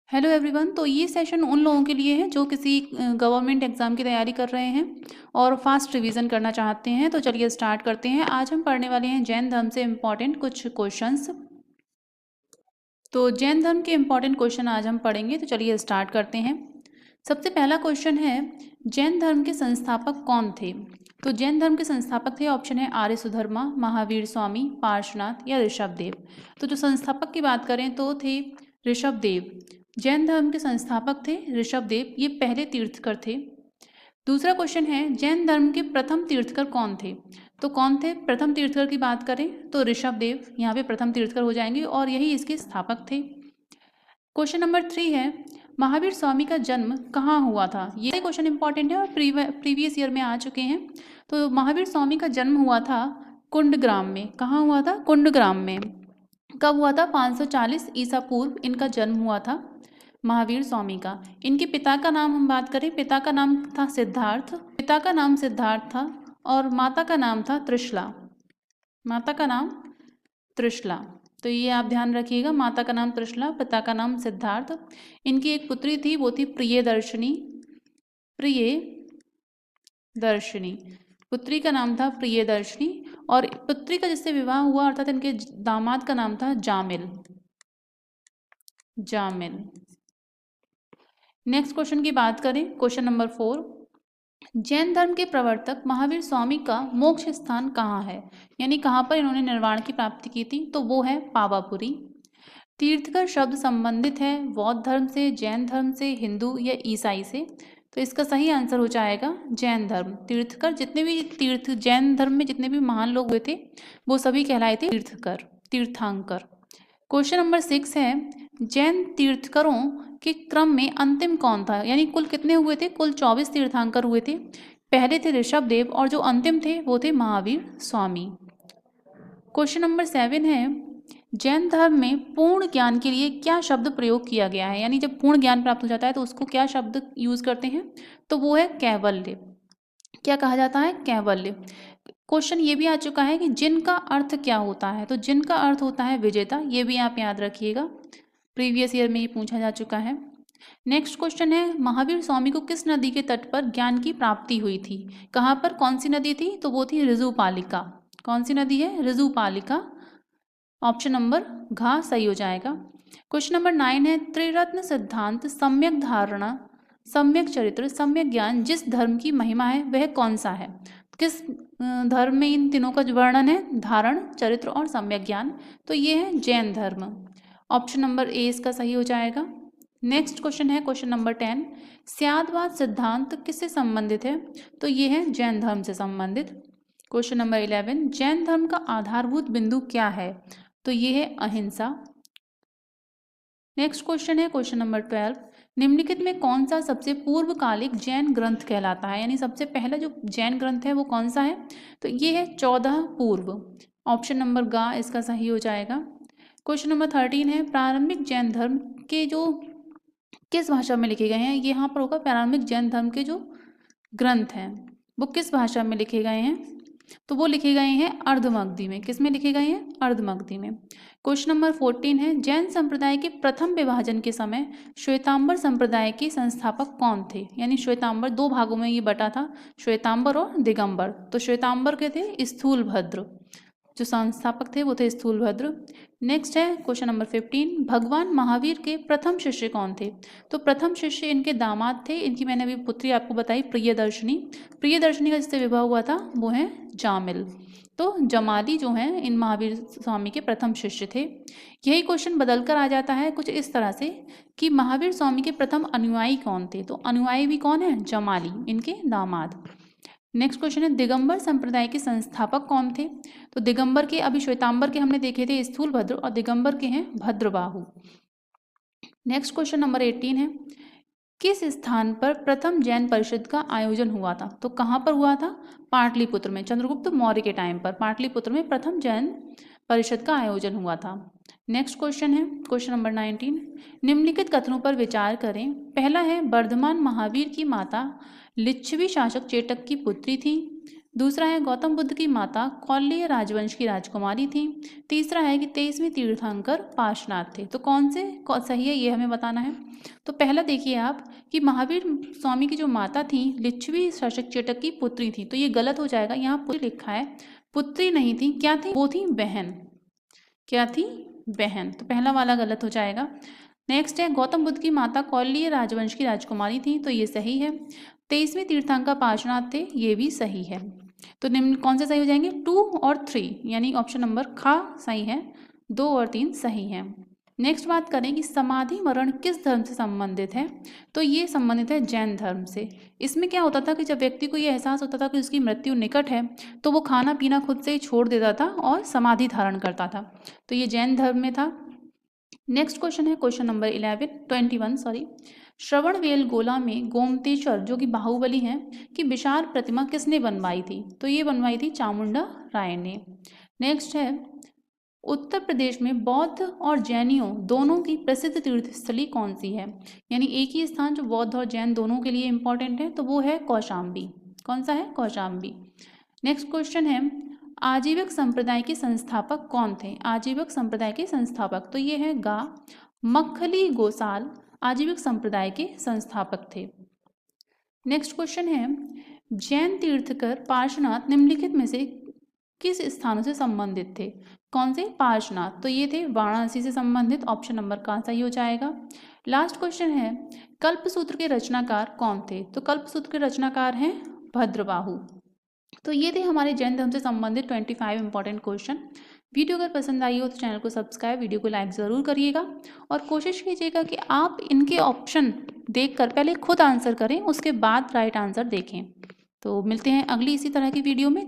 Hello everyone. तो ये session उन लोगों के लिए है जो किसी गवर्नमेंट एग्ज़ाम की तैयारी कर रहे हैं और फास्ट रिवीजन करना चाहते हैं। तो चलिए स्टार्ट करते हैं। आज हम पढ़ने वाले हैं जैन धर्म से इम्पॉर्टेंट कुछ क्वेश्चंस। तो जैन धर्म के इम्पॉर्टेंट क्वेश्चन आज हम पढ़ेंगे। तो चलिए स्टार्ट करते हैं। सबसे पहला क्वेश्चन है, जैन धर्म के संस्थापक कौन थे? तो जैन धर्म के संस्थापक थे, ऑप्शन है आर्य सुधर्मा, महावीर स्वामी, पार्श्वनाथ या ऋषभदेव। तो जो संस्थापक की बात करें तो थे ऋषभदेव। जैन धर्म के संस्थापक थे ऋषभदेव, ये पहले तीर्थकर थे। दूसरा क्वेश्चन है, जैन धर्म के प्रथम तीर्थकर कौन थे? तो कौन थे प्रथम तीर्थकर की बात करें तो ऋषभदेव यहाँ पे प्रथम तीर्थकर हो जाएंगे और यही इसके स्थापक थे। क्वेश्चन नंबर 3 है, महावीर स्वामी का जन्म कहाँ हुआ था? ये क्वेश्चन इंपॉर्टेंट है और प्रीवियस ईयर में आ चुके हैं। तो महावीर स्वामी का जन्म हुआ था कुंडग्राम में। कहाँ हुआ था? कुंडग्राम में। कब हुआ था? 540 ईसा पूर्व इनका जन्म हुआ था महावीर स्वामी का। इनके पिता का नाम हम बात करें, पिता का नाम था सिद्धार्थ, पिता का नाम सिद्धार्थ था और माता का नाम था त्रिशला। माता का नाम त्रिशला, तो ये आप ध्यान रखिएगा। माता का नाम त्रिशला, पिता का नाम सिद्धार्थ। इनकी एक पुत्री थी, वो थी प्रियदर्शिनी। प्रियदर्शिनी, पुत्री का नाम था प्रियदर्शिनी और पुत्री का जिससे विवाह हुआ अर्थात इनके दामाद का नाम था जामिल। जामिल। नेक्स्ट क्वेश्चन की बात करें, क्वेश्चन नंबर 4, जैन धर्म के प्रवर्तक महावीर स्वामी का मोक्ष स्थान कहाँ है? यानी कहाँ पर इन्होंने निर्वाण की प्राप्ति की थी? तो वो है पावापुरी। तीर्थकर शब्द संबंधित है बौद्ध धर्म से, जैन धर्म से, हिंदू या ईसाई से? तो इसका सही आंसर हो जाएगा जैन धर्म। तीर्थकर, जितने भी जैन धर्म में जितने भी महान लोग हुए थे वो सभी कहलाए थे तीर्थकर, तीर्थांकर। क्वेश्चन नंबर 6 है, जैन तीर्थकरों के क्रम में अंतिम कौन था? यानी कुल कितने हुए थे? कुल 24 तीर्थांकर हुए थे। पहले थे ऋषभदेव और जो अंतिम थे वो थे महावीर स्वामी। क्वेश्चन नंबर 7 है, जैन धर्म में पूर्ण ज्ञान के लिए क्या शब्द प्रयोग किया गया है? यानी जब पूर्ण ज्ञान प्राप्त हो जाता है तो उसको क्या शब्द यूज करते हैं? तो वो है कैवल्य। क्या कहा जाता है? कैवल्य। क्वेश्चन ये भी आ चुका है कि जिन का अर्थ क्या होता है? तो जिन का अर्थ होता है विजेता। ये भी आप याद रखिएगा, प्रीवियस ईयर में ये पूछा जा चुका है। नेक्स्ट क्वेश्चन है, महावीर स्वामी को किस नदी के तट पर ज्ञान की प्राप्ति हुई थी? कहाँ पर? कौन सी नदी थी? तो वो थी ऋजुपालिका। कौन सी नदी है? ऋजुपालिका। ऑप्शन नंबर घ सही हो जाएगा। क्वेश्चन नंबर 9 है, त्रिरत्न सिद्धांत, सम्यक धारणा, सम्यक चरित्र, सम्यक ज्ञान जिस धर्म की महिमा है वह कौन सा है? किस धर्म में इन तीनों का वर्णन है? धारण, चरित्र और सम्यक ज्ञान। तो ये है जैन धर्म। ऑप्शन नंबर ए इसका सही हो जाएगा। नेक्स्ट क्वेश्चन है क्वेश्चन नंबर 10, स्यादवाद सिद्धांत किससे संबंधित है? तो ये है जैन धर्म से संबंधित। क्वेश्चन नंबर 11, जैन धर्म का आधारभूत बिंदु क्या है? तो ये है अहिंसा। नेक्स्ट क्वेश्चन है क्वेश्चन नंबर 12, निम्नलिखित में कौन सा सबसे पूर्वकालिक जैन ग्रंथ कहलाता है? यानी सबसे पहला जो जैन ग्रंथ है वो कौन सा है? तो ये है 14 पूर्व। ऑप्शन नंबर ग इसका सही हो जाएगा। क्वेश्चन नंबर 13 है, प्रारंभिक जैन धर्म के जो किस भाषा में लिखे गए हैं? ये यहाँ पर होगा प्रारंभिक जैन धर्म के जो ग्रंथ हैं वो किस भाषा में लिखे गए हैं? तो वो लिखे गए हैं अर्धमगधी में। किस में लिखे गए हैं? अर्धमगधी में। क्वेश्चन नंबर 14 है, जैन संप्रदाय के प्रथम विभाजन के समय श्वेतांबर संप्रदाय के संस्थापक कौन थे? यानी श्वेतांबर दो भागों में ये बटा था, श्वेतांबर और दिगंबर। तो श्वेतांबर के थे स्थूलभद्र, जो संस्थापक थे वो थे स्थूलभद्र। नेक्स्ट है क्वेश्चन नंबर 15, भगवान महावीर के प्रथम शिष्य कौन थे? तो प्रथम शिष्य इनके दामाद थे, इनकी मैंने अभी पुत्री आपको बताई प्रियदर्शिनी। प्रियदर्शिनी का जिससे विवाह हुआ था वो है जामिल। तो जमाली जो हैं इन महावीर स्वामी के प्रथम शिष्य थे। यही क्वेश्चन बदल कर आ जाता है कुछ इस तरह से कि महावीर स्वामी के प्रथम अनुयायी कौन थे? तो अनुयायी भी कौन है? जमाली, इनके दामाद। नेक्स्ट क्वेश्चन है, दिगंबर संप्रदाय के संस्थापक कौन थे? तो दिगंबर के, अभी श्वेतांबर के हमने देखे थे स्थूलभद्र और दिगंबर के हैं भद्रबाहु। नेक्स्ट क्वेश्चन नंबर 18 है, किस स्थान पर प्रथम जैन परिषद का आयोजन हुआ था? तो कहाँ पर हुआ था? पाटलिपुत्र में। चंद्रगुप्त मौर्य के टाइम पर पाटलिपुत्र में प्रथम जैन परिषद का आयोजन हुआ था। नेक्स्ट क्वेश्चन है क्वेश्चन नंबर 19, निम्नलिखित कथनों पर विचार करें। पहला है, वर्धमान महावीर की माता लिच्छवी शासक चेटक की पुत्री थी। दूसरा है गौतम बुद्ध की माता कौल्य राजवंश की राजकुमारी थी। तीसरा है कि 23वें तीर्थंकर पार्श्वनाथ थे। तो कौन से सही है ये हमें बताना है। तो पहला देखिए आप कि महावीर स्वामी की जो माता थी लिच्छवी शासक चेटक की पुत्री थी। तो ये गलत हो जाएगा, यहाँ पुत्री लिखा है, पुत्री नहीं थी। क्या थी? वो थी बहन। क्या थी? बहन। तो पहला वाला गलत हो जाएगा। नेक्स्ट है गौतम बुद्ध की माता कौल्य राजवंश की राजकुमारी थी। तो ये सही है। 23वें तीर्थंकर पार्श्वनाथ थे, ये भी सही है। तो निम्न कौन से सही हो जाएंगे? 2 और 3, यानी ऑप्शन नंबर खा सही है, 2 और 3 सही है। नेक्स्ट बात करें कि समाधि मरण किस धर्म से संबंधित है। तो ये संबंधित है जैन धर्म से। इसमें क्या होता था कि जब व्यक्ति को ये एहसास होता था कि उसकी मृत्यु निकट है तो वो खाना पीना खुद से ही छोड़ देता था और समाधि धारण करता था। तो ये जैन धर्म में था। नेक्स्ट क्वेश्चन है क्वेश्चन नंबर 21 श्रवणबेल गोला में गोमतेश्वर जो कि बाहुबली है कि विशाल प्रतिमा किसने बनवाई थी। तो ये बनवाई थी चामुंडा राय ने। नेक्स्ट है उत्तर प्रदेश में बौद्ध और जैनियों दोनों की प्रसिद्ध तीर्थस्थली कौन सी है। यानी एक ही स्थान जो बौद्ध और जैन दोनों के लिए इंपॉर्टेंट है, तो वो है कौशाम्बी। कौन सा है? कौशाम्बी। नेक्स्ट क्वेश्चन है आजीवक संप्रदाय के संस्थापक कौन थे। आजीवक संप्रदाय के संस्थापक, तो ये है गा मक्खली गोसाल आजीवक संप्रदाय के संस्थापक थे। नेक्स्ट क्वेश्चन है जैन तीर्थकर पार्श्वनाथ निम्नलिखित में से किस स्थानों से संबंधित थे। कौन से? पार्श्वनाथ। तो ये थे वाराणसी से संबंधित, ऑप्शन नंबर का सही हो जाएगा। लास्ट क्वेश्चन है कल्पसूत्र के रचनाकार कौन थे। तो कल्पसूत्र के रचनाकार हैं भद्रबाहु। तो ये थे हमारे जैन धर्म से संबंधित 25 इंपॉर्टेंट क्वेश्चन। वीडियो अगर पसंद आई हो तो चैनल को सब्सक्राइब, वीडियो को लाइक ज़रूर करिएगा और कोशिश कीजिएगा कि आप इनके ऑप्शन देखकर पहले खुद आंसर करें, उसके बाद राइट आंसर देखें। तो मिलते हैं अगली इसी तरह की वीडियो में।